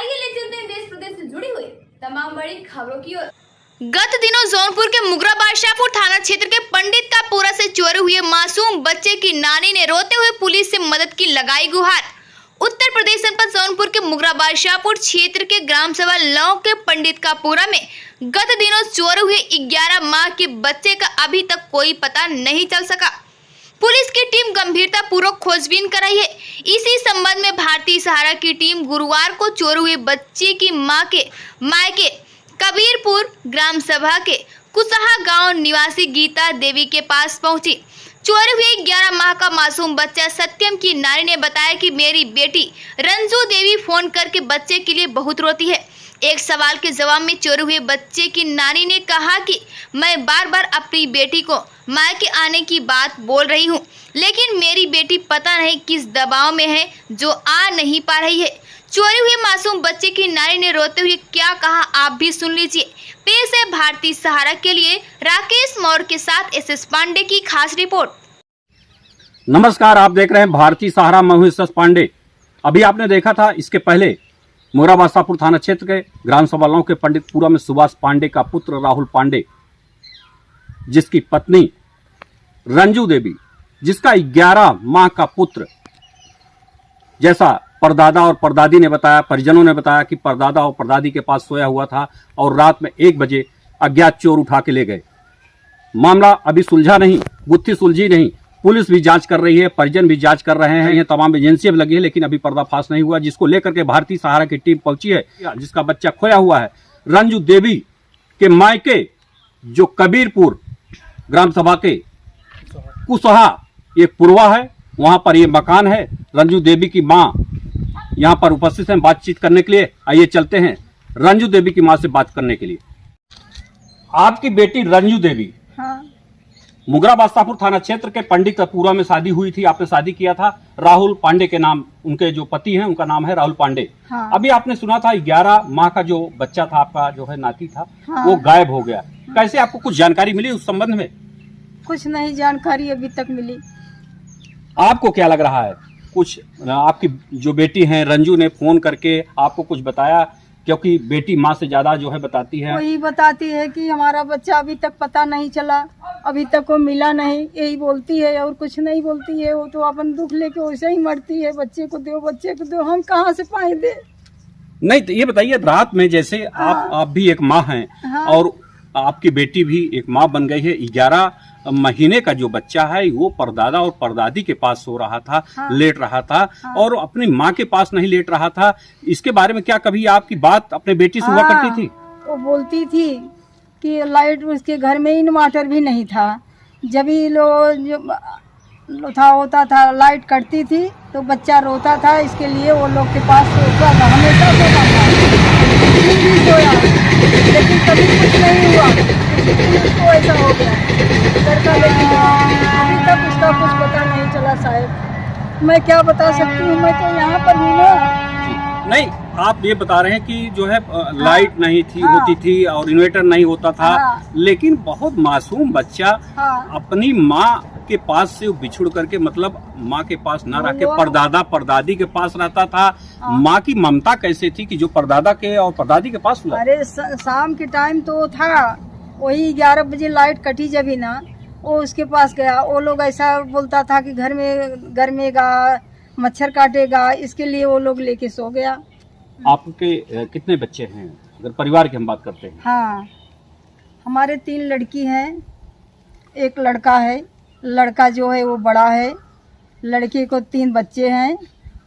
आइए ले चलते हैं देश प्रदेश से जुड़ी हुई तमाम बड़ी खबरों की ओर। गत दिनों जौनपुर के मुगरा बादशाहपुर थाना क्षेत्र के पंडित का पूरा से चोरी हुए मासूम बच्चे की नानी ने रोते हुए पुलिस से मदद की लगाई गुहार। उत्तर प्रदेश जनपद जौनपुर के मुगरा बादशाहपुर क्षेत्र के ग्राम सभा लौ के पंडित का पूरा में गत दिनों चोरी हुए 11 माह के बच्चे का अभी तक कोई पता नहीं चल सका। पुलिस की टीम गंभीरता पूर्वक खोजबीन कर रही है। इसी संबंध में भारतीय सहारा की टीम गुरुवार को चोरी हुए बच्चे की मां के मायके कबीरपुर ग्राम सभा के कुसहा गांव निवासी गीता देवी के पास पहुंची। चोरी हुए 11 माह का मासूम बच्चा सत्यम की नानी ने बताया कि मेरी बेटी रंजू देवी फोन करके बच्चे के लिए बहुत रोती है। एक सवाल के जवाब में चोरी हुए बच्चे की नानी ने कहा कि मैं बार बार अपनी बेटी को मायके आने की बात बोल रही हूँ, लेकिन मेरी बेटी पता नहीं किस दबाव में है जो आ नहीं पा रही है। चोरी हुए मासूम बच्चे की नानी ने रोते हुए क्या कहा आप भी सुन लीजिए। पेश है भारतीय सहारा के लिए राकेश मौर्य के साथ एसएस पांडे की खास रिपोर्ट। नमस्कार, आप देख रहे हैं भारतीय सहारा। मैं हूं एसएस पांडे। अभी आपने देखा था इसके पहले मुगरा बादशाहपुर थाना क्षेत्र के ग्राम सभा लौ के पंडितपुरा में सुभाष पांडे का पुत्र राहुल पांडे, जिसकी पत्नी रंजू देवी, जिसका 11 माह का पुत्र, जैसा परदादा और परदादी ने बताया, परिजनों ने बताया कि परदादा और परदादी के पास सोया हुआ था और रात में 1 बजे अज्ञात चोर उठा के ले गए। मामला अभी सुलझा नहीं, गुत्थी सुलझी नहीं। पुलिस भी जांच कर रही है, परिजन भी जांच कर रहे हैं, ये तमाम एजेंसियां भी लगी है, लेकिन अभी पर्दाफाश नहीं हुआ, जिसको लेकर के भारतीय सहारा की टीम पहुंची है। जिसका बच्चा खोया हुआ है, रंजू देवी के मायके जो कबीरपुर ग्राम सभा के कुसहा एक पुरवा है, वहां पर ये मकान है। रंजू देवी की मां यहाँ पर उपस्थित हैं बातचीत करने के लिए। आइए चलते हैं रंजू देवी की मां से बात करने के लिए। आपकी बेटी रंजू देवी, हाँ। मुगरा बादशाहपुर थाना क्षेत्र के पंडितपुरा में शादी हुई थी। आपने शादी किया था राहुल पांडे के नाम, उनके जो पति हैं उनका नाम है राहुल पांडे। हाँ। अभी आपने सुना था 11 माह का जो बच्चा था आपका, जो है नाती था, हाँ। वो गायब हो गया। कैसे, आपको कुछ जानकारी मिली उस संबंध में? कुछ नहीं जानकारी अभी तक मिली। आपको क्या लग रहा है? कुछ आपकी जो बेटी हैं रंजू ने फोन करके आपको कुछ बताया? क्योंकि बेटी माँ से ज्यादा जो है बताती है। वही बताती है कि हमारा बच्चा अभी तक पता नहीं चला, अभी तक वो मिला नहीं, यही बोलती है और कुछ नहीं बोलती है। वो तो अपन दुख लेके वैसे ही मरती है, बच्चे को दो, बच्चे को दो, हम कहाँ से पाए दे। नहीं तो ये बताइए, रात में जैसे आप भी एक माँ हैं, हाँ। और आपकी बेटी भी एक माँ बन गई है। 11 महीने का जो बच्चा है वो परदादा और परदादी के पास सो रहा था, हाँ। लेट रहा था, हाँ। और अपनी माँ के पास नहीं लेट रहा था। इसके बारे में क्या कभी आपकी बात अपने बेटी से हुआ करती थी? वो बोलती थी कि लाइट, उसके घर में इन्वर्टर भी नहीं था। जब ही होता था लाइट कटती थी तो बच्चा रोता था, इसके लिए वो लोग के पास सोता था, हमेशा सोता था, भी सोया, लेकिन कभी कुछ नहीं हुआ। उसको ऐसा हो गया, लड़का लेके गया, अभी तक उसका कुछ पता नहीं चला। साहब, मैं क्या बता सकती हूँ, मैं तो यहाँ पर हूँ ना। नहीं, आप ये बता रहे हैं कि जो है लाइट नहीं थी, हाँ। होती थी, और इन्वर्टर नहीं होता था, हाँ। लेकिन बहुत मासूम बच्चा हाँ। अपनी माँ के पास से बिछुड़ करके, मतलब माँ के पास ना रह के परदादा परदादी के पास रहता था। हाँ। माँ की ममता कैसे थी कि जो परदादा के और परदादी के पास हुआ? अरे शाम के टाइम तो था, वही 11 बजे लाइट कटी जब ही ना, वो उसके पास गया। वो लोग ऐसा बोलता था कि घर में गर्मेगा, मच्छर काटेगा, इसके लिए वो लोग लेके सो गया। आपके कितने बच्चे हैं, अगर परिवार की हम बात करते हैं? हाँ, हमारे 3 लड़की हैं, एक लड़का है। लड़का जो है वो बड़ा है, लड़की को 3 बच्चे हैं,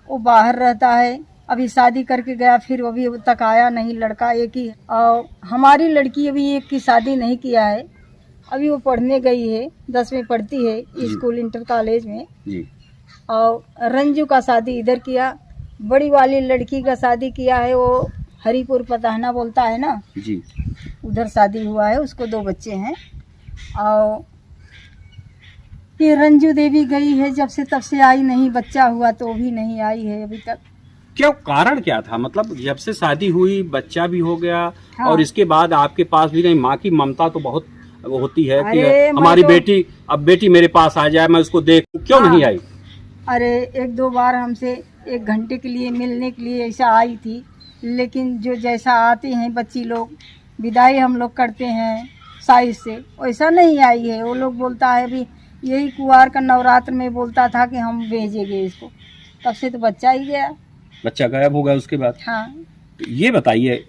वो बाहर रहता है। अभी शादी करके गया, फिर वो भी तक आया नहीं। लड़का एक ही, और हमारी लड़की अभी एक की शादी नहीं किया है, अभी वो पढ़ने गई है, 10वीं पढ़ती है स्कूल इंटर कॉलेज में जी। और रंजू का शादी इधर किया। बड़ी वाली लड़की का शादी किया है, वो हरिपुर पताहना बोलता है ना जी, उधर शादी हुआ है, उसको 2 बच्चे हैं। और ये रंजू देवी गई है जब से तब से आई नहीं, बच्चा हुआ तो भी नहीं आई है अभी तक। क्या कारण क्या था? मतलब जब से शादी हुई, बच्चा भी हो गया, हाँ। और इसके बाद आपके पास भी नहीं। माँ की ममता तो बहुत होती है कि अरे हमारी तो... बेटी, अब बेटी मेरे पास आ जाए, मैं उसको देखूं, क्यों हाँ। नहीं आई? अरे 1-2 बार हमसे 1 घंटे के लिए मिलने के लिए ऐसा आई थी, लेकिन जो जैसा आती हैं बच्ची लोग, विदाई हम लोग करते हैं साइज से, वैसा नहीं आई है। वो लोग बोलता है अभी यही कुआर का नवरात्र में बोलता था कि हम भेजेंगे इसको, तब से तो बच्चा ही गया। बच्चा गायब हो गया उसके बाद। हाँ। तो ये बताइए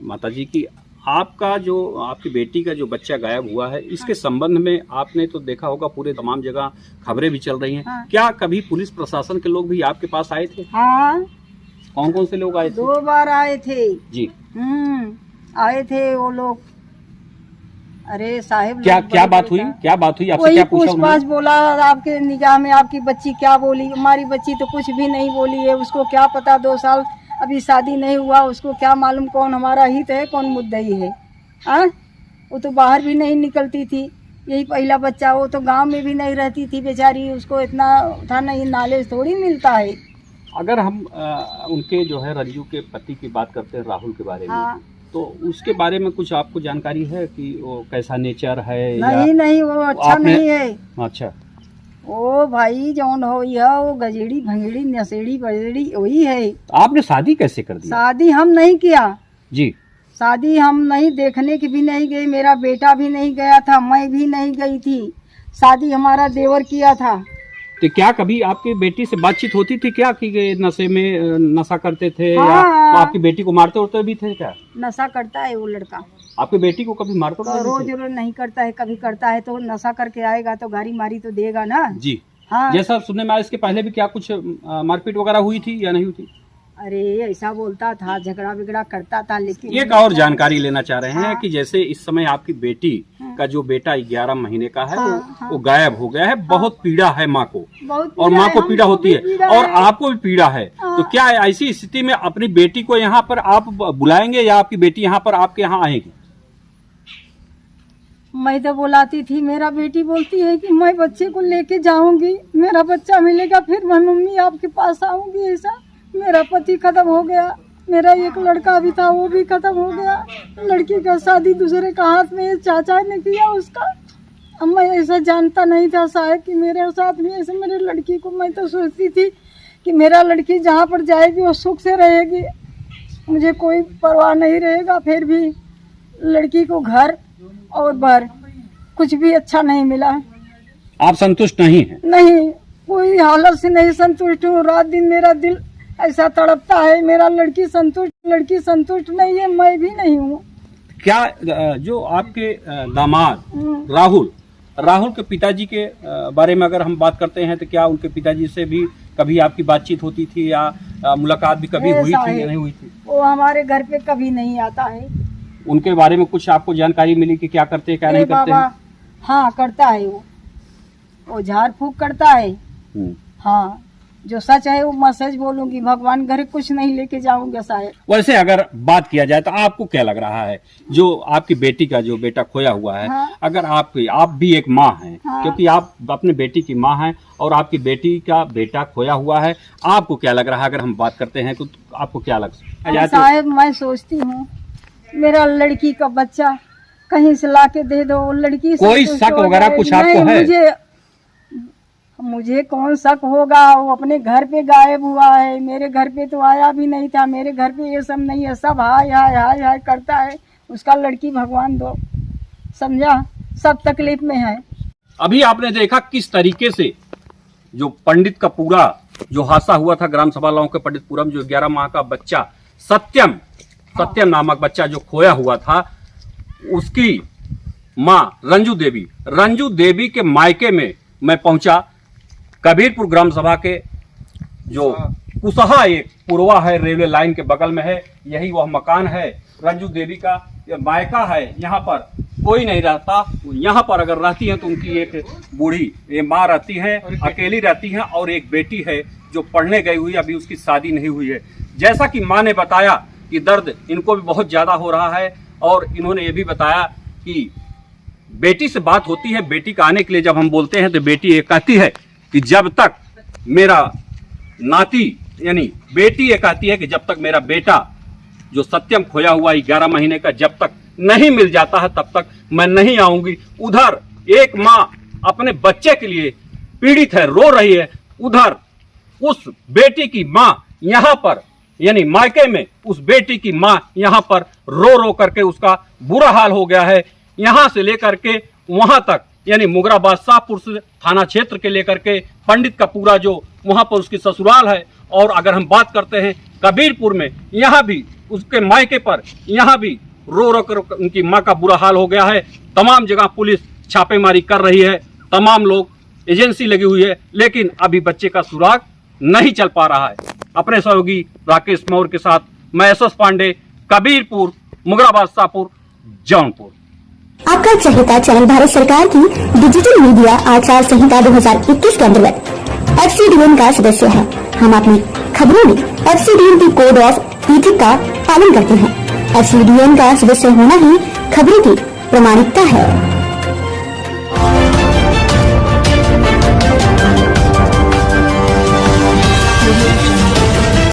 माता जी कि आपका जो आपकी बेटी का जो बच्चा गायब हुआ है, इसके संबंध में आपने तो देखा होगा पूरे तमाम जगह खबरें भी चल रही हैं। हाँ। क्या कभी पुलिस प्रशासन के लोग भी आपके पास आए थे? हाँ, कौन कौन से लोग आए थे? 2 बार आए थे जी। आए थे वो लोग। अरे साहिब, क्या बात हुई? क्या बात हुई आपसे? वही क्या पूछा पूछ उन्होंने? बोला आपके निगाह में आपकी बच्ची क्या बोली? हमारी बच्ची तो कुछ भी नहीं बोली है। उसको क्या पता, 2 साल अभी शादी नहीं हुआ, उसको क्या मालूम कौन हमारा हित है कौन मुद्दई है। हाँ, वो तो बाहर भी नहीं निकलती थी, यही पहला बच्चा। वो तो गांव में भी नहीं रहती थी बेचारी, उसको इतना था नहीं, नॉलेज थोड़ी मिलता है। अगर हम उनके जो है रंजू के पति की बात करते हैं, राहुल के बारे में, हाँ। तो उसके बारे में कुछ आपको जानकारी है कि वो कैसा नेचर है? नहीं, वो अच्छा नहीं है। अच्छा। ओ भाई जौन हो यह वो गजेड़ी भंगड़ी नशेड़ी बजेड़ी वही है। आपने शादी कैसे कर दी? शादी हम नहीं किया जी। शादी हम नहीं, देखने की भी नहीं गई, मेरा बेटा भी नहीं गया था, मैं भी नहीं गई थी। शादी हमारा देवर किया था। तो क्या कभी आपकी बेटी से बातचीत होती थी क्या कि नशे में नशा करते थे? हाँ। या तो आपकी बेटी को मारते उड़ते भी थे क्या? नशा करता है वो लड़का। आपकी बेटी को कभी मारते तो उड़ते भी रोज थे? रोज नहीं करता है, कभी करता है तो नशा करके आएगा तो गाड़ी मारी तो देगा ना। जी। हाँ। जैसा सुनने में आया, इसके पहले भी क्या कुछ मारपीट वगैरह हुई थी या नहीं हुई थी? अरे ऐसा बोलता था, झगड़ा बिगड़ा करता था, लेकिन एक और जानकारी लेना चाह रहे हैं हाँ। कि जैसे इस समय आपकी बेटी का जो बेटा 11 महीने का है, हाँ। वो गायब हो गया है। बहुत पीड़ा है माँ को, बहुत और पीड़ा माँ को है, पीड़ा हमको होती भी है पीड़ा और आपको भी पीड़ा है। हाँ। तो क्या ऐसी स्थिति में अपनी बेटी को यहाँ पर आप बुलाएंगे या आपकी बेटी यहाँ पर आपके यहाँ आएगी? मैं तो बुलाती थी, मेरा बेटी बोलती है कि मैं बच्चे को लेके जाऊंगी, मेरा बच्चा मिलेगा फिर मैं मम्मी आपके पास आऊंगी। ऐसा मेरा पति खत्म हो गया, मेरा एक लड़का भी था वो भी खत्म हो गया। लड़की का शादी दूसरे का हाथ में चाचा ने किया उसका। अब मैं ऐसा जानता नहीं था शायद कि मेरे साथ में ऐसे मेरे लड़की को, मैं तो सोचती थी कि मेरा लड़की जहाँ पर जाएगी वो सुख से रहेगी, मुझे कोई परवाह नहीं रहेगा। फिर भी लड़की को घर और बार कुछ भी अच्छा नहीं मिला। आप संतुष्ट नहीं हैं? नहीं, कोई हालत से नहीं संतुष्ट हूँ। रात दिन मेरा दिल ऐसा तड़पता है। मेरा लड़की संतुष्ट नहीं है, मैं भी नहीं हूँ। क्या जो आपके दामाद राहुल के पिताजी के बारे में अगर हम बात करते हैं, तो क्या उनके पिताजी से भी कभी आपकी बातचीत होती थी या मुलाकात भी कभी हुई थी या नहीं हुई थी? वो हमारे घर पे कभी नहीं आता है। उनके बारे में कुछ आपको जानकारी मिली कि क्या करते हैं क्या नहीं करते हैं? हाँ, करता है वो झाड़ फूक करता है। हाँ, जो सच है वो मैं सच बोलूंगी, भगवान घर कुछ नहीं लेके जाऊंगा शायद। वैसे अगर बात किया जाए तो आपको क्या लग रहा है, जो आपकी बेटी का जो बेटा खोया हुआ है, हाँ। अगर आप भी एक माँ हैं, हाँ। क्योंकि आप अपने बेटी की माँ हैं और आपकी बेटी का बेटा खोया हुआ है, आपको क्या लग रहा है? अगर हम बात करते हैं तो आपको क्या लगता है? साहब, मैं सोचती हूँ मेरा लड़की का बच्चा कहीं से ला के दे दो। लड़की कोई शक वगैरह कुछ आपको है? मुझे कौन शक होगा? वो अपने घर पे गायब हुआ है, मेरे घर पे तो आया भी नहीं था। मेरे घर पे ये सब नहीं है, सब हाय हाय हाय हाय करता है। उसका लड़की भगवान दो, समझा, सब तकलीफ में है। अभी आपने देखा किस तरीके से जो पंडित का पूरा जो हादसा हुआ था ग्राम सभा लाओं के पंडितपुरम, जो 11 माह का बच्चा सत्यम नामक बच्चा जो खोया हुआ था, उसकी माँ रंजू देवी के मायके में मैं पहुंचा। कबीरपुर ग्राम सभा के जो कुसहा एक पुरवा है, रेलवे लाइन के बगल में है, यही वह मकान है। रंजू देवी का मायका है। यहाँ पर कोई नहीं रहता। यहाँ पर अगर रहती है तो उनकी एक बूढ़ी ये माँ रहती है, अकेली रहती है, और एक बेटी है जो पढ़ने गई हुई, अभी उसकी शादी नहीं हुई है। जैसा कि माँ ने बताया कि दर्द इनको भी बहुत ज़्यादा हो रहा है, और इन्होंने ये भी बताया कि बेटी से बात होती है, बेटी का आने के लिए जब हम बोलते हैं तो बेटी ये कहती है कि जब तक मेरा नाती, यानी बेटी ये कहती है कि जब तक मेरा बेटा जो सत्यम खोया हुआ 11 महीने का जब तक नहीं मिल जाता है तब तक मैं नहीं आऊंगी। उधर एक माँ अपने बच्चे के लिए पीड़ित है, रो रही है। उधर उस बेटी की माँ यहाँ पर यानी मायके में उस बेटी की मां यहां पर रो रो करके उसका बुरा हाल हो गया है। यहां से लेकर के वहां तक यानी मुगराबाद शाहपुर थाना क्षेत्र के लेकर के पंडित का पूरा जो वहां पर उसकी ससुराल है, और अगर हम बात करते हैं कबीरपुर में, यहाँ भी उसके मायके पर यहाँ भी रो रो कर उनकी मां का बुरा हाल हो गया है। तमाम जगह पुलिस छापेमारी कर रही है, तमाम लोग एजेंसी लगी हुई है, लेकिन अभी बच्चे का सुराग नहीं चल पा रहा है। अपने सहयोगी राकेश मौर्य के साथ मैं एस पांडे, कबीरपुर, मुगराबाद शाहपुर, जौनपुर। आपका चहेता चैनल भारत सरकार की डिजिटल मीडिया आचार संहिता 2021 के अंतर्गत FCDN का सदस्य है। हम अपनी खबरों में FCDN की कोड ऑफ इथिक का पालन करते हैं। FCDN का सदस्य होना ही खबरों की प्रामाणिकता है।